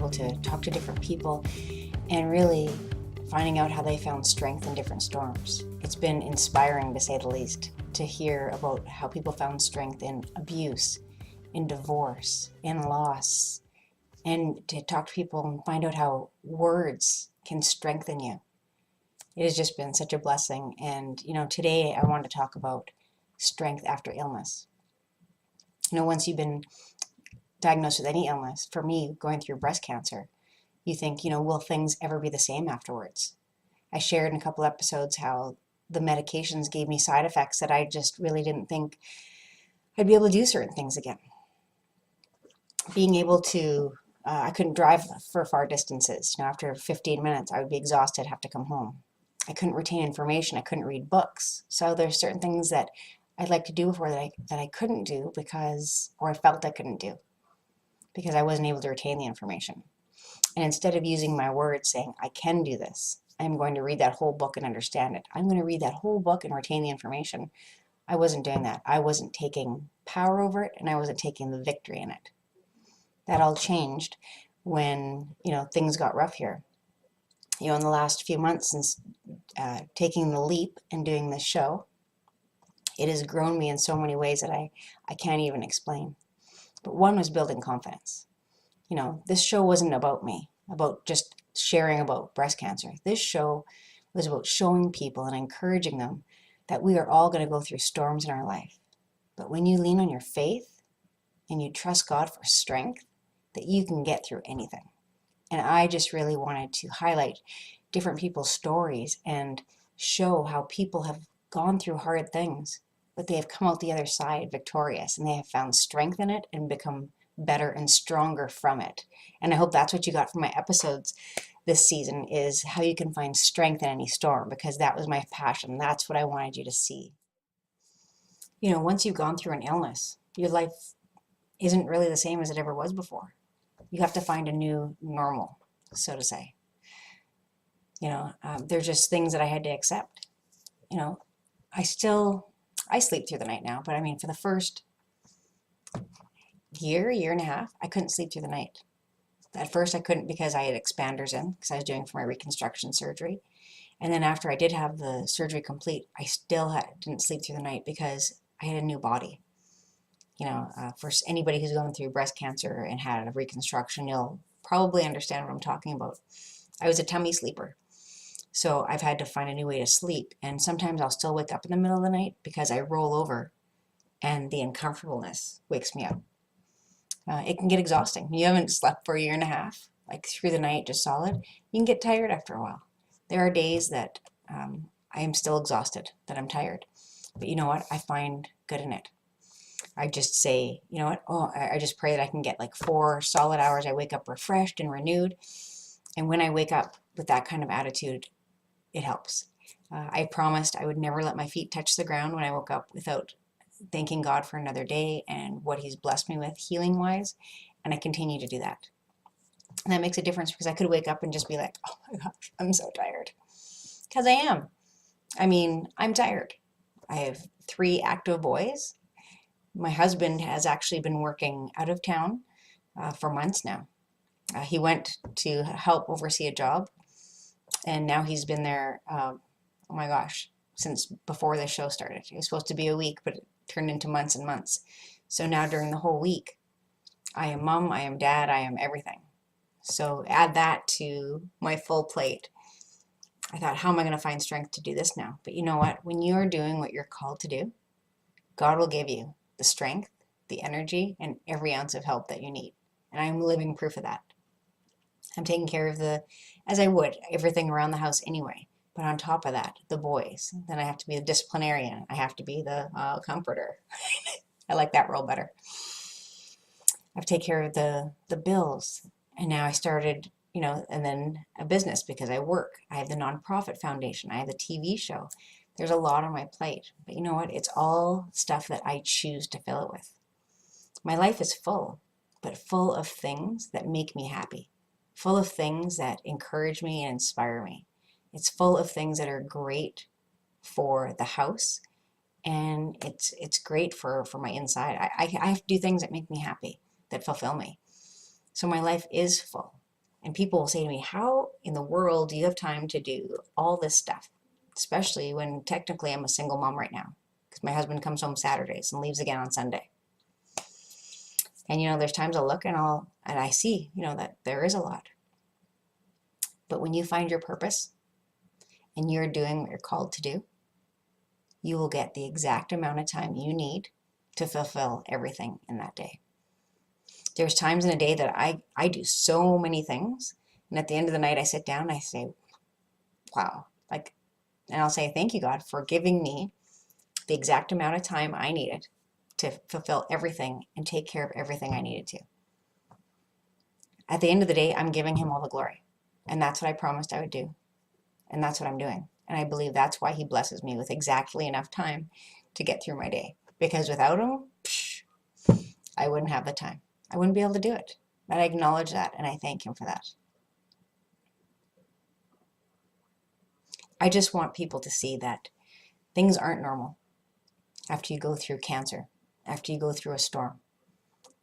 able to talk to different people and really finding out how they found strength in different storms. It's been inspiring, to say the least, to hear about how people found strength in abuse, in divorce, in loss, and to talk to people and find out how words can strengthen you. It has just been such a blessing. And, today I want to talk about strength after illness. Once you've been diagnosed with any illness, for me, going through breast cancer, you think, will things ever be the same afterwards? I shared in a couple episodes how the medications gave me side effects that I just really didn't think I'd be able to do certain things again. Being able to, I couldn't drive for far distances. After 15 minutes, I would be exhausted, have to come home. I couldn't retain information. I couldn't read books. So there's certain things that I'd like to do before that I couldn't do or I felt I couldn't do because I wasn't able to retain the information. And instead of using my words saying, I can do this, I'm going to read that whole book and understand it. I'm going to read that whole book and retain the information. I wasn't doing that. I wasn't taking power over it, and I wasn't taking the victory in it. That all changed when, things got rough here. In the last few months since taking the leap and doing this show, it has grown me in so many ways that I can't even explain. But one was building confidence. This show wasn't about me, about just sharing about breast cancer. This show was about showing people and encouraging them that we are all going to go through storms in our life. But when you lean on your faith and you trust God for strength, that you can get through anything. And I just really wanted to highlight different people's stories and show how people have gone through hard things, but they have come out the other side victorious, and they have found strength in it and become better and stronger from it. And I hope that's what you got from my episodes this season, is how you can find strength in any storm, because that was my passion. That's what I wanted you to see. Once you've gone through an illness, your life isn't really the same as it ever was before. You have to find a new normal, so to say. There's just things that I had to accept. I sleep through the night now, but for the first year and a half, I couldn't sleep through the night. At first I couldn't because I had expanders in, because I was doing for my reconstruction surgery. And then after I did have the surgery complete, I still didn't sleep through the night because I had a new body. For anybody who's going through breast cancer and had a reconstruction, you'll probably understand what I'm talking about. I was a tummy sleeper. So I've had to find a new way to sleep. And sometimes I'll still wake up in the middle of the night because I roll over and the uncomfortableness wakes me up. It can get exhausting. You haven't slept for a year and a half, like through the night, just solid. You can get tired after a while. There are days that I am still exhausted, that I'm tired. But you know what? I find good in it. I just say, I just pray that I can get like 4 solid hours. I wake up refreshed and renewed. And when I wake up with that kind of attitude, it helps. I promised I would never let my feet touch the ground when I woke up without thanking God for another day and what He's blessed me with healing-wise. And I continue to do that. And that makes a difference, because I could wake up and just be like, oh my gosh, I'm so tired. Because I am. I'm tired. I have 3 active boys. My husband has actually been working out of town for months now. He went to help oversee a job, and now he's been there, oh my gosh, since before the show started. It was supposed to be a week, but it turned into months and months. So now during the whole week, I am mom, I am dad, I am everything. So add that to my full plate. I thought, how am I going to find strength to do this now? But you know what? When you're doing what you're called to do, God will give you the strength, the energy, and every ounce of help that you need. And I'm living proof of that. I'm taking care of as I would, everything around the house anyway. But on top of that, the boys. Then I have to be the disciplinarian. I have to be the comforter. I like that role better. I have to take care of the bills. And now I started, and then a business because I work. I have the nonprofit foundation. I have the TV show. There's a lot on my plate. But you know what? It's all stuff that I choose to fill it with. My life is full, but full of things that make me happy. Full of things that encourage me and inspire me. It's full of things that are great for the house, and it's great for my inside. I have to do things that make me happy, that fulfill me. So my life is full. And people will say to me, how in the world do you have time to do all this stuff? Especially when technically I'm a single mom right now, because my husband comes home Saturdays and leaves again on Sunday. And there's times I'll look and I see, that there is a lot. But when you find your purpose and you're doing what you're called to do, you will get the exact amount of time you need to fulfill everything in that day. There's times in a day that I do so many things, and at the end of the night I sit down and I say, wow, and I'll say, thank you, God, for giving me the exact amount of time I needed to fulfill everything and take care of everything I needed to. At the end of the day, I'm giving him all the glory. And that's what I promised I would do. And that's what I'm doing. And I believe that's why he blesses me with exactly enough time to get through my day. Because without him, I wouldn't have the time. I wouldn't be able to do it. But I acknowledge that and I thank him for that. I just want people to see that things aren't normal after you go through cancer, after you go through a storm.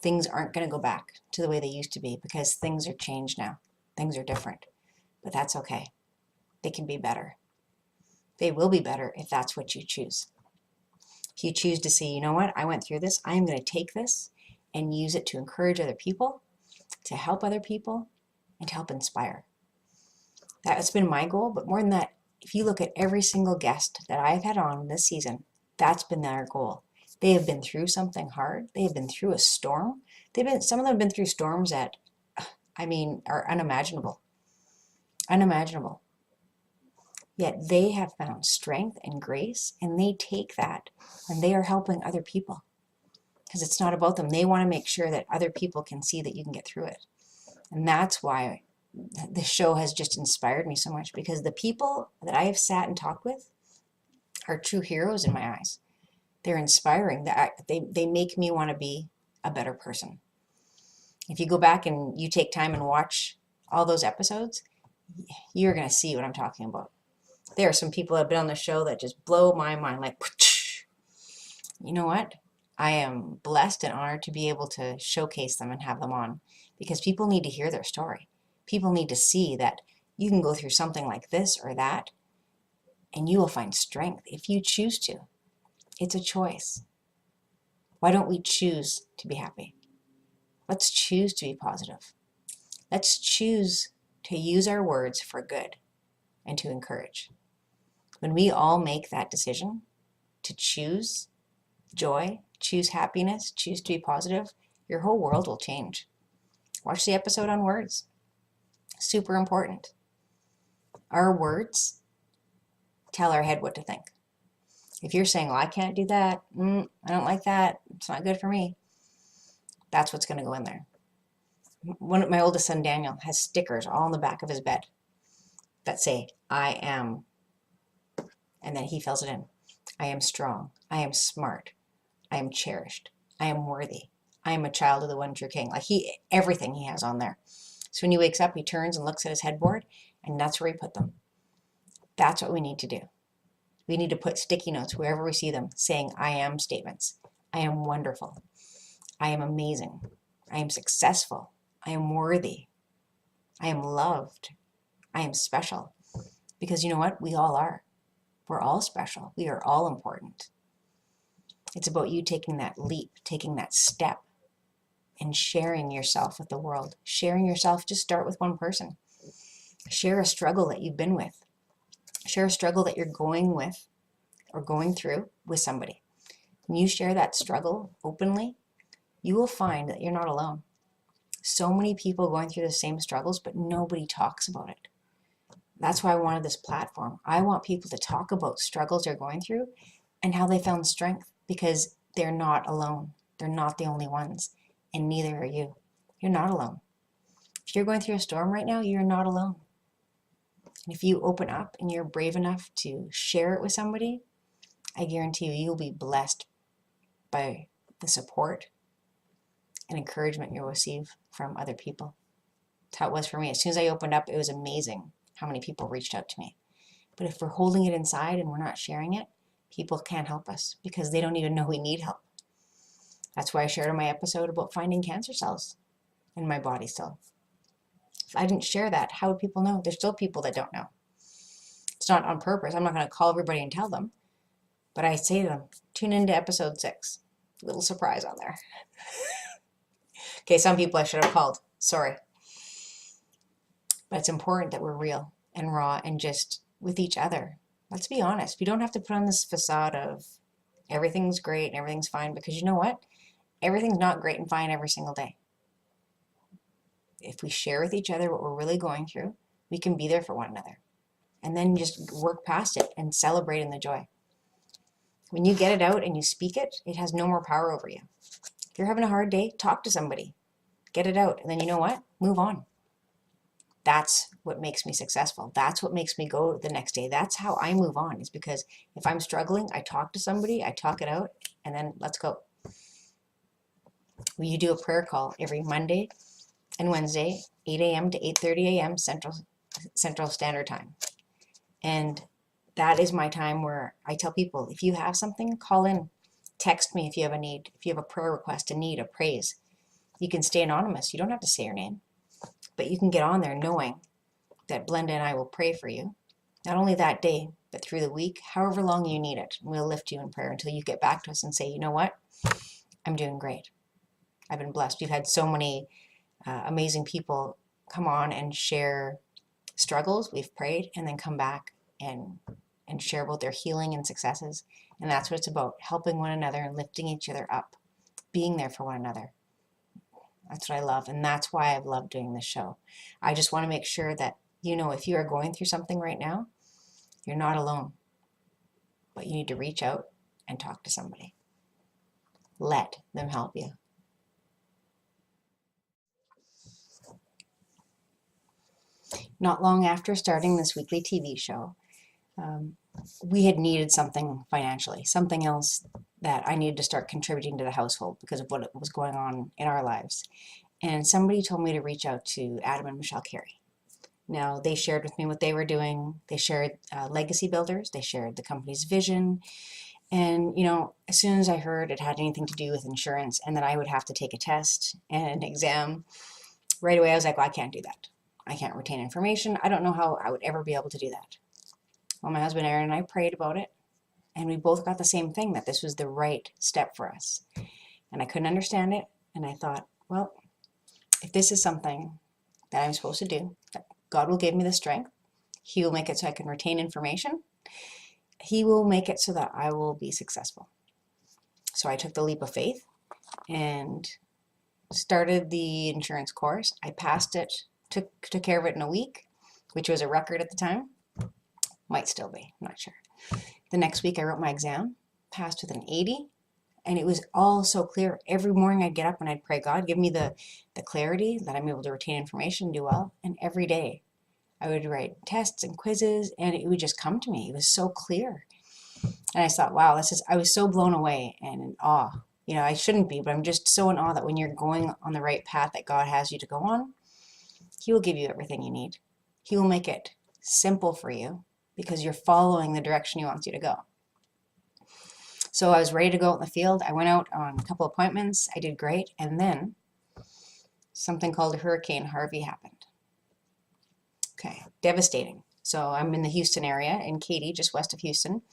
Things aren't going to go back to the way they used to be because things are changed now. Things are different. But that's okay. They can be better. They will be better if that's what you choose. If you choose to see, you know what, I went through this, I'm going to take this and use it to encourage other people, to help other people, and to help inspire. That's been my goal, but more than that, if you look at every single guest that I've had on this season, that's been their goal. They have been through something hard. They have been through a storm. Some of them have been through storms that, are unimaginable. Unimaginable. Yet they have found strength and grace, and they take that and they are helping other people. Because it's not about them. They want to make sure that other people can see that you can get through it. And that's why this show has just inspired me so much, because the people that I have sat and talked with are true heroes in my eyes. They're inspiring. They make me want to be a better person. If you go back and you take time and watch all those episodes, you're going to see what I'm talking about. There are some people that have been on the show that just blow my mind. Like, you know what? I am blessed and honored to be able to showcase them and have them on, because people need to hear their story. People need to see that you can go through something like this or that, and you will find strength if you choose to. It's a choice. Why don't we choose to be happy? Let's choose to be positive. Let's choose to use our words for good and to encourage. When we all make that decision to choose joy, choose happiness, choose to be positive, your whole world will change. Watch the episode on words. Super important. Our words tell our head what to think. If you're saying, well, I can't do that, I don't like that, it's not good for me, that's what's going to go in there. My oldest son, Daniel, has stickers all on the back of his bed that say, I am, and then he fills it in. I am strong. I am smart. I am cherished. I am worthy. I am a child of the one true King. Everything he has on there. So when he wakes up, he turns and looks at his headboard, and that's where he put them. That's what we need to do. We need to put sticky notes wherever we see them saying, I am statements. I am wonderful. I am amazing. I am successful. I am worthy. I am loved. I am special. Because you know what? We all are. We're all special. We are all important. It's about you taking that leap, taking that step, and sharing yourself with the world. Sharing yourself, just start with one person. Share a struggle that you've been with. Share a struggle that you're going with or going through with somebody. When you share that struggle openly, you will find that you're not alone. So many people going through the same struggles, but nobody talks about it. That's why I wanted this platform. I want people to talk about struggles they're going through and how they found strength, because they're not alone. They're not the only ones, and neither are you. You're not alone. If you're going through a storm right now, you're not alone. And if you open up and you're brave enough to share it with somebody, I guarantee you, you'll be blessed by the support and encouragement you'll receive from other people. That's how it was for me. As soon as I opened up, it was amazing how many people reached out to me. But if we're holding it inside and we're not sharing it, people can't help us because they don't even know we need help. That's why I shared in my episode about finding cancer cells in my body still. If I didn't share that, how would people know? There's still people that don't know. It's not on purpose. I'm not going to call everybody and tell them. But I say to them, tune into episode 6. Little surprise on there. Okay, some people I should have called. Sorry. But it's important that we're real and raw and just with each other. Let's be honest. We don't have to put on this facade of everything's great and everything's fine, because you know what? Everything's not great and fine every single day. If we share with each other what we're really going through, we can be there for one another. And then just work past it and celebrate in the joy. When you get it out and you speak it, it has no more power over you. If you're having a hard day, talk to somebody. Get it out. And then you know what? Move on. That's what makes me successful. That's what makes me go the next day. That's how I move on, is because if I'm struggling, I talk to somebody, I talk it out, and then let's go. We do a prayer call every Monday and Wednesday, 8 a.m. to 8:30 a.m. Central Standard Time. And that is my time where I tell people, if you have something, call in. Text me if you have a need. If you have a prayer request, a need, a praise. You can stay anonymous. You don't have to say your name. But you can get on there knowing that Blenda and I will pray for you. Not only that day, but through the week, however long you need it. We'll lift you in prayer until you get back to us and say, you know what? I'm doing great. I've been blessed. We've had so many amazing people come on and share struggles. We've prayed and then come back and share about their healing and successes. And that's what it's about, helping one another and lifting each other up, being there for one another. That's what I love, and that's why I've loved doing this show. I just want to make sure that, you know, if you are going through something right now, you're not alone, but you need to reach out and talk to somebody. Let them help you. Not long after starting this weekly TV show, we had needed something financially, something else that I needed to start contributing to the household because of what was going on in our lives. And somebody told me to reach out to Adam and Michelle Carey. Now, they shared with me what they were doing. They shared Legacy Builders. They shared the company's vision. And, you know, as soon as I heard it had anything to do with insurance and that I would have to take a test and an exam, right away I was like, well, I can't do that. I can't retain information. I don't know how I would ever be able to do that. Well, my husband Aaron and I prayed about it, and we both got the same thing, that this was the right step for us. And I couldn't understand it, and I thought, well, if this is something that I'm supposed to do, that God will give me the strength, He will make it so I can retain information, He will make it so that I will be successful. So I took the leap of faith and started the insurance course. I passed it, took care of it in a week, which was a record at the time. Might still be, I'm not sure. The next week I wrote my exam, passed with an 80, and it was all so clear. Every morning I'd get up and I'd pray, God, give me the clarity that I'm able to retain information and do well. And every day I would write tests and quizzes, and it would just come to me. It was so clear. And I thought, wow, I was so blown away and in awe. You know, I shouldn't be, but I'm just so in awe that when you're going on the right path that God has you to go on, He will give you everything you need. He will make it simple for you, because you're following the direction He wants you to go. So I was ready to go out in the field. I went out on a couple appointments. I did great. And then something called Hurricane Harvey happened. Okay, devastating. So I'm in the Houston area, in Katy, just west of Houston.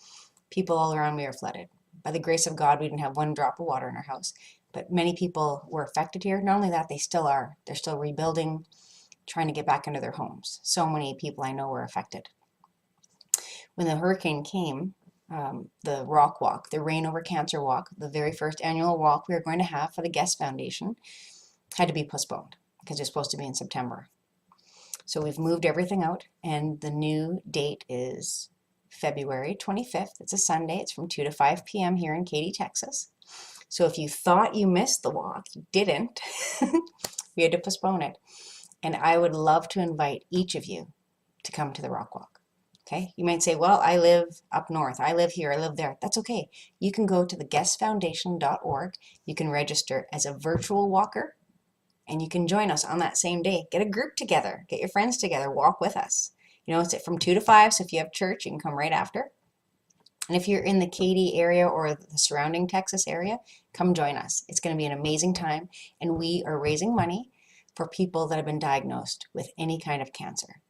People all around me are flooded. By the grace of God, we didn't have one drop of water in our house. But many people were affected here. Not only that, they still are. They're still rebuilding, trying to get back into their homes. So many people I know were affected. When the hurricane came, the Rock Walk, the Rain Over Cancer Walk, the very first annual walk we were going to have for the Guest Foundation, had to be postponed because it was supposed to be in September. So we've moved everything out, and the new date is February 25th. It's a Sunday. It's from 2 to 5 p.m. here in Katy, Texas. So if you thought you missed the walk, you didn't. We had to postpone it. And I would love to invite each of you to come to the Rock Walk. Okay, you might say, well, I live up north, I live here, I live there. That's okay. You can go to theguestfoundation.org. You can register as a virtual walker, and you can join us on that same day. Get a group together, get your friends together, walk with us. You know, it's from 2 to 5, so if you have church, you can come right after. And if you're in the Katy area or the surrounding Texas area, come join us. It's going to be an amazing time, and we are raising money for people that have been diagnosed with any kind of cancer.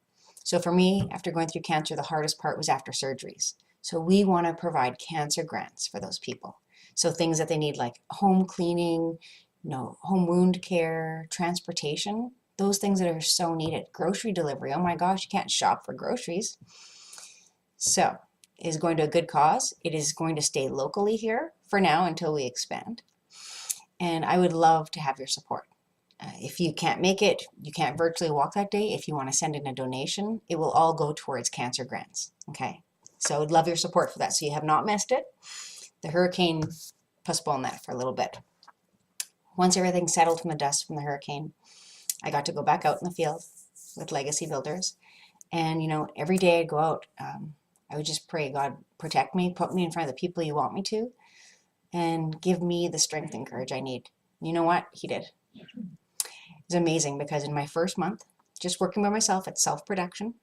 So for me, after going through cancer, the hardest part was after surgeries. So we want to provide cancer grants for those people. So things that they need like home cleaning, home wound care, transportation, those things that are so needed. Grocery delivery, oh my gosh, you can't shop for groceries. So it is going to a good cause. It is going to stay locally here for now until we expand. And I would love to have your support. If you can't make it, you can't virtually walk that day, if you want to send in a donation, it will all go towards cancer grants, okay? So I would love your support for that. So you have not missed it. The hurricane postponed that for a little bit. Once everything settled from the dust from the hurricane, I got to go back out in the field with Legacy Builders. And, every day I'd go out, I would just pray, God, protect me, put me in front of the people you want me to, and give me the strength and courage I need. You know what? He did. It was amazing because in my first month, just working by myself at self-production,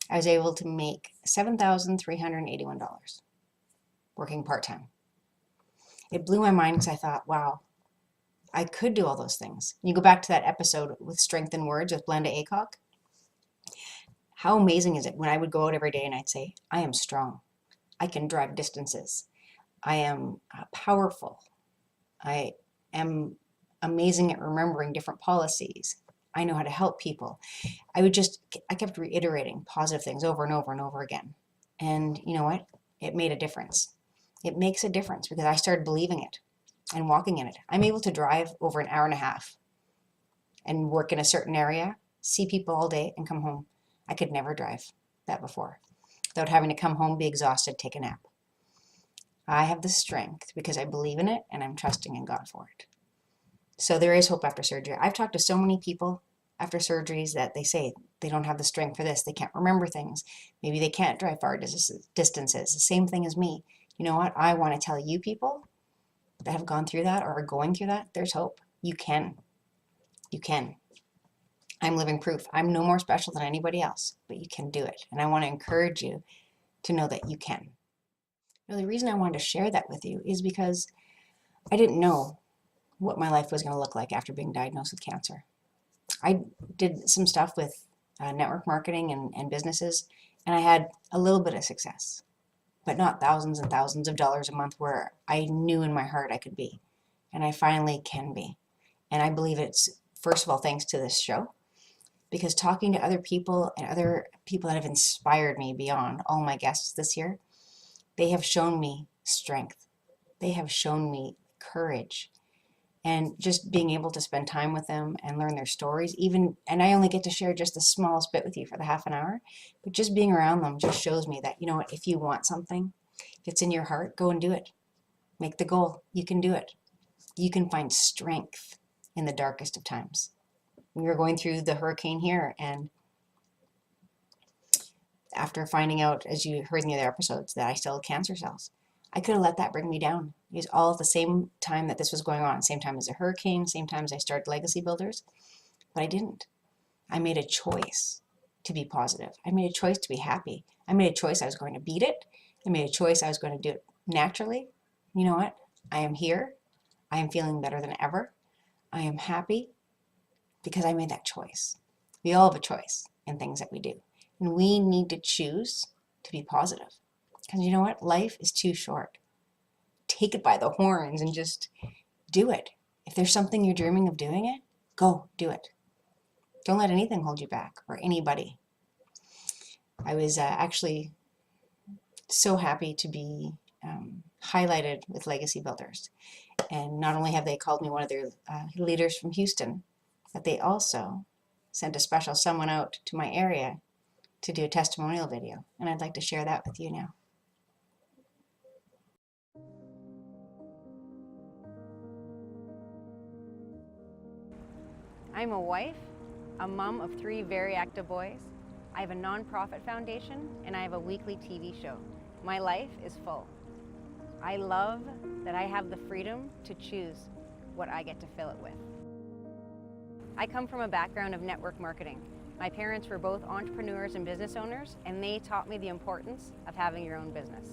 I was able to make $7,381 working part-time. It blew my mind because I thought, wow, I could do all those things. You go back to that episode with Strength in Words with Blenda Aycock. How amazing is it when I would go out every day and I'd say, I am strong. I can drive distances. I am powerful. I am amazing at remembering different policies. I know how to help people. I kept reiterating positive things over and over and over again. And you know what? It made a difference. It makes a difference because I started believing it and walking in it. I'm able to drive over an hour and a half and work in a certain area, see people all day, and come home. I could never drive that before without having to come home, be exhausted, take a nap. I have the strength because I believe in it and I'm trusting in God for it. So there is hope after surgery. I've talked to so many people after surgeries that they say they don't have the strength for this. They can't remember things. Maybe they can't drive far distances. The same thing as me. You know what? I want to tell you people that have gone through that or are going through that, there's hope. You can. You can. I'm living proof. I'm no more special than anybody else, but you can do it. And I want to encourage you to know that you can. Now, the reason I wanted to share that with you is because I didn't know what my life was going to look like after being diagnosed with cancer. I did some stuff with network marketing and businesses, and I had a little bit of success, but not thousands and thousands of dollars a month where I knew in my heart I could be, and I finally can be. And I believe it's, first of all, thanks to this show, because talking to other people and other people that have inspired me beyond all my guests this year, they have shown me strength. They have shown me courage. And just being able to spend time with them and learn their stories, and I only get to share just the smallest bit with you for the half an hour, but just being around them just shows me that, you know what, if you want something, if it's in your heart, go and do it. Make the goal. You can do it. You can find strength in the darkest of times. We were going through the hurricane here, and after finding out, as you heard in the other episodes, that I still had cancer cells, I could have let that bring me down. It was all at the same time that this was going on, same time as a hurricane, same time as I started Legacy Builders, but I didn't. I made a choice to be positive. I made a choice to be happy. I made a choice I was going to beat it. I made a choice I was going to do it naturally. You know what? I am here. I am feeling better than ever. I am happy because I made that choice. We all have a choice in things that we do, and we need to choose to be positive. Because you know what? Life is too short. Take it by the horns and just do it. If there's something you're dreaming of doing it, go do it. Don't let anything hold you back or anybody. I was actually so happy to be highlighted with Legacy Builders. And not only have they called me one of their leaders from Houston, but they also sent a special someone out to my area to do a testimonial video. And I'd like to share that with you now. I'm a wife, a mom of 3 very active boys. I have a nonprofit foundation, and I have a weekly TV show. My life is full. I love that I have the freedom to choose what I get to fill it with. I come from a background of network marketing. My parents were both entrepreneurs and business owners, and they taught me the importance of having your own business.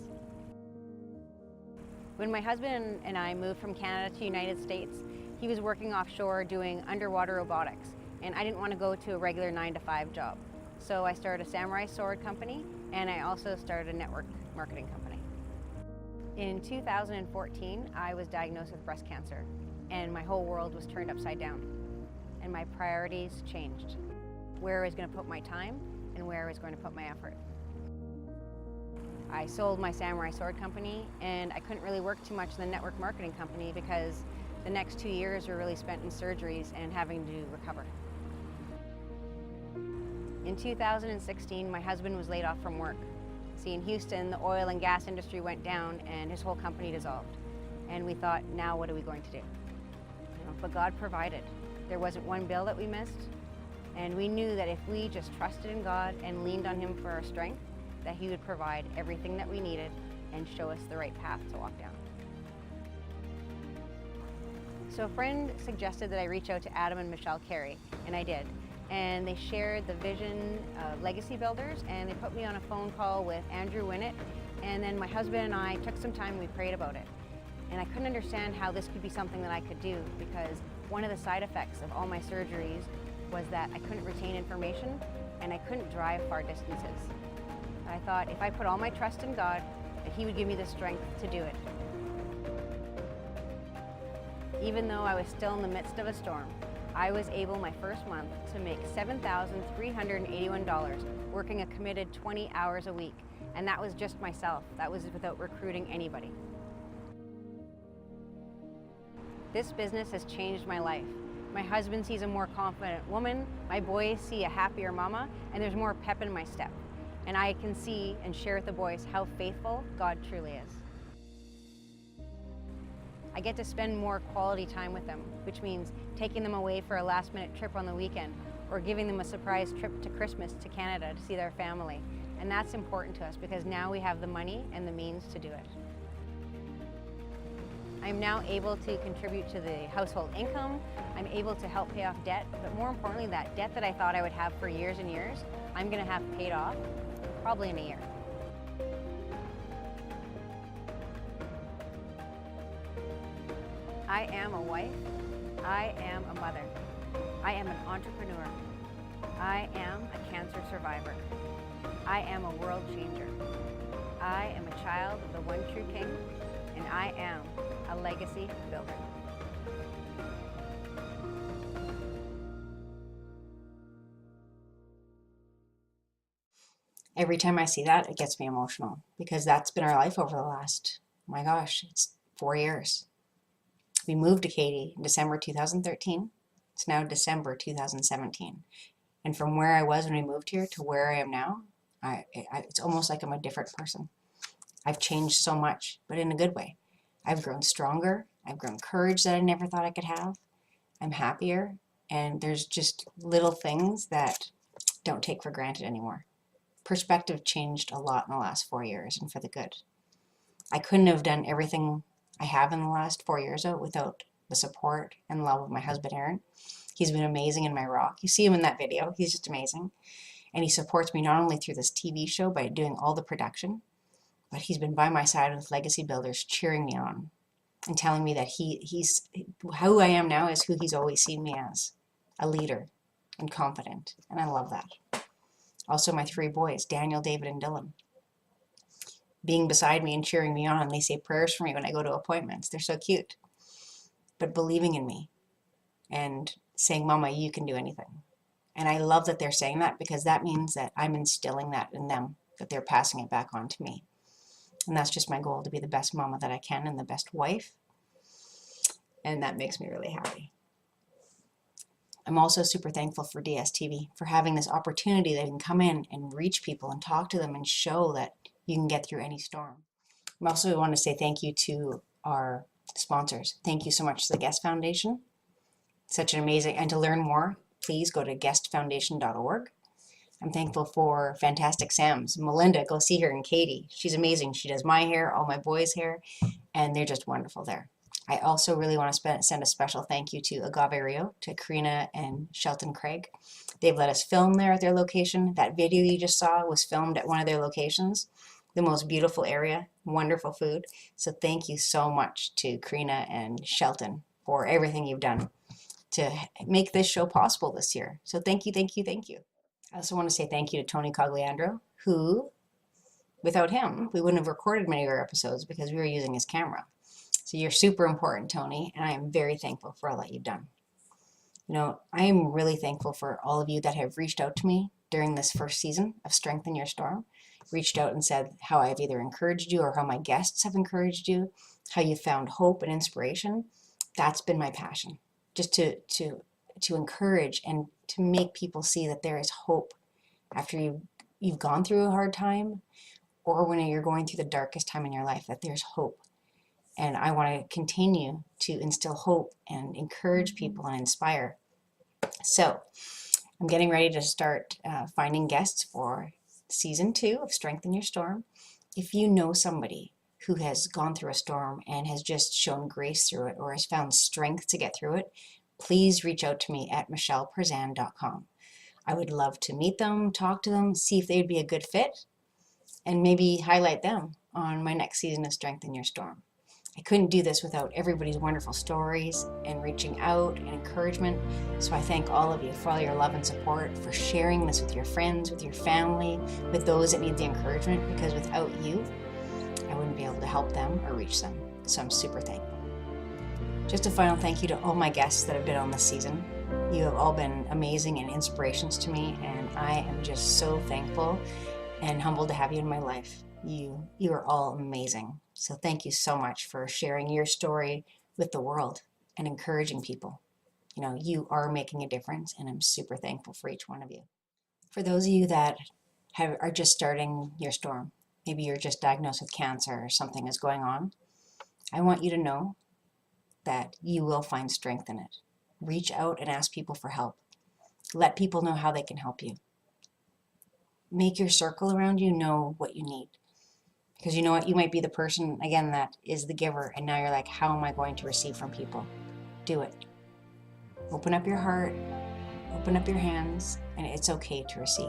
When my husband and I moved from Canada to the United States, he was working offshore doing underwater robotics. and I didn't want to go to a regular 9-to-5 job. So I started a Samurai Sword company, and I also started a network marketing company. In 2014, I was diagnosed with breast cancer, and my whole world was turned upside down, and my priorities changed. Where I was going to put my time and where I was going to put my effort. I sold my Samurai Sword company, and I couldn't really work too much in the network marketing company because the next 2 years were really spent in surgeries and having to recover. In 2016, my husband was laid off from work. See, in Houston, the oil and gas industry went down and his whole company dissolved. And we thought, now what are we going to do? But God provided. There wasn't one bill that we missed. And we knew that if we just trusted in God and leaned on Him for our strength, that He would provide everything that we needed and show us the right path to walk down. So a friend suggested that I reach out to Adam and Michelle Carey, and I did. And they shared the vision of Legacy Builders, and they put me on a phone call with Andrew Winnett, and then my husband and I took some time and we prayed about it. And I couldn't understand how this could be something that I could do, because one of the side effects of all my surgeries was that I couldn't retain information and I couldn't drive far distances. And I thought if I put all my trust in God, that He would give me the strength to do it. Even though I was still in the midst of a storm, I was able my first month to make $7,381 working a committed 20 hours a week. And that was just myself. That was without recruiting anybody. This business has changed my life. My husband sees a more confident woman, my boys see a happier mama, and there's more pep in my step. And I can see and share with the boys how faithful God truly is. I get to spend more quality time with them, which means taking them away for a last-minute trip on the weekend or giving them a surprise trip to Christmas to Canada to see their family. And that's important to us because now we have the money and the means to do it. I'm now able to contribute to the household income. I'm able to help pay off debt, but more importantly, that debt that I thought I would have for years and years, I'm going to have paid off probably in a year. I am a wife. I am a mother. I am an entrepreneur. I am a cancer survivor. I am a world changer. I am a child of the one true King, and I am a legacy builder. Every time I see that, it gets me emotional because that's been our life over the last, oh my gosh, it's 4 years. We moved to Katy in December 2013. It's now December 2017. And from where I was when we moved here to where I am now, it's almost like I'm a different person. I've changed so much, but in a good way. I've grown stronger. I've grown courage that I never thought I could have. I'm happier. And there's just little things that don't take for granted anymore. Perspective changed a lot in the last 4 years and for the good. I couldn't have done everything I have in the last 4 years without the support and love of my husband, Aaron. He's been amazing in my rock. You see him in that video. He's just amazing. And he supports me not only through this TV show by doing all the production, but he's been by my side with Legacy Builders, cheering me on and telling me that he's who I am now is who he's always seen me as, a leader and confident. And I love that. Also my 3 boys, Daniel, David, and Dylan, being beside me and cheering me on. They say prayers for me when I go to appointments. They're so cute. But believing in me and saying, Mama, you can do anything. And I love that they're saying that because that means that I'm instilling that in them, that they're passing it back on to me. And that's just my goal, to be the best mama that I can and the best wife. And that makes me really happy. I'm also super thankful for DSTV, for having this opportunity that I can come in and reach people and talk to them and show that you can get through any storm. I also want to say thank you to our sponsors. Thank you so much to the Guest Foundation. Such an amazing, and to learn more, please go to guestfoundation.org. I'm thankful for Fantastic Sam's. Melinda, go see her in Katy. She's amazing. She does my hair, all my boys' hair, and they're just wonderful there. I also really want to send a special thank you to Agave Rio, to Karina and Shelton Craig. They've let us film there at their location. That video you just saw was filmed at one of their locations. The most beautiful area, wonderful food. So thank you so much to Karina and Shelton for everything you've done. to make this show possible this year. So thank you, thank you, thank you. I also want to say thank you to Tony Cogliandro, who, without him, we wouldn't have recorded many of our episodes because we were using his camera. So you're super important, Tony, and I am very thankful for all that you've done. You know, I am really thankful for all of you that have reached out to me during this first season of Strength in Your Storm, reached out and said how I've either encouraged you or how my guests have encouraged you, how you found hope and inspiration. That's been my passion, just to encourage and to make people see that there is hope after you've gone through a hard time, or when you're going through the darkest time in your life, that there's hope. And I want to continue to instill hope and encourage people and inspire. So I'm getting ready to start finding guests for season 2 of Strength in Your Storm. If you know somebody who has gone through a storm and has just shown grace through it or has found strength to get through it, please reach out to me at michelleperzan.com. I would love to meet them, talk to them, see if they'd be a good fit, and maybe highlight them on my next season of Strength in Your Storm. I couldn't do this without everybody's wonderful stories and reaching out and encouragement. So I thank all of you for all your love and support, for sharing this with your friends, with your family, with those that need the encouragement, because without you, I wouldn't be able to help them or reach them. So I'm super thankful. Just a final thank you to all my guests that have been on this season. You have all been amazing and inspirations to me, and I am just so thankful and humbled to have you in my life. You are all amazing. So thank you so much for sharing your story with the world and encouraging people. You know, you are making a difference, and I'm super thankful for each one of you. For those of you that are just starting your storm, maybe you're just diagnosed with cancer or something is going on, I want you to know that you will find strength in it. Reach out and ask people for help. Let people know how they can help you. Make your circle around you know what you need. Because you know what, you might be the person, again, that is the giver, and now you're like, how am I going to receive from people? Do it. Open up your heart, open up your hands, and it's okay to receive.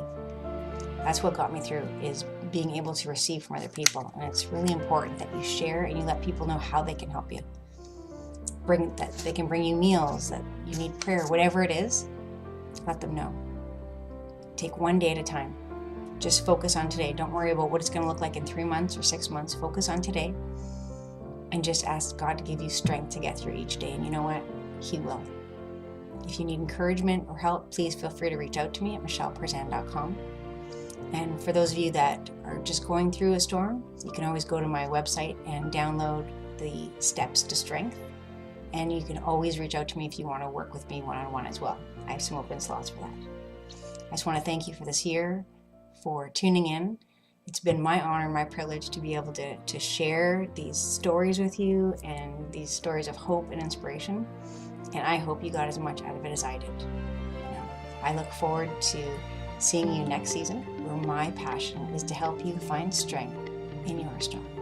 That's what got me through, is being able to receive from other people. And it's really important that you share and you let people know how they can help you. That they can bring you meals, that you need prayer, whatever it is, let them know. Take one day at a time. Just focus on today. Don't worry about what it's going to look like in 3 months or 6 months. Focus on today and just ask God to give you strength to get through each day. And you know what? He will. If you need encouragement or help, please feel free to reach out to me at michelleperzan.com. And for those of you that are just going through a storm, you can always go to my website and download the Steps to Strength. And you can always reach out to me if you want to work with me one-on-one as well. I have some open slots for that. I just want to thank you for this year, for tuning in. It's been my honor, my privilege to be able to share these stories with you and these stories of hope and inspiration. And I hope you got as much out of it as I did. I look forward to seeing you next season, where my passion is to help you find strength in your storm.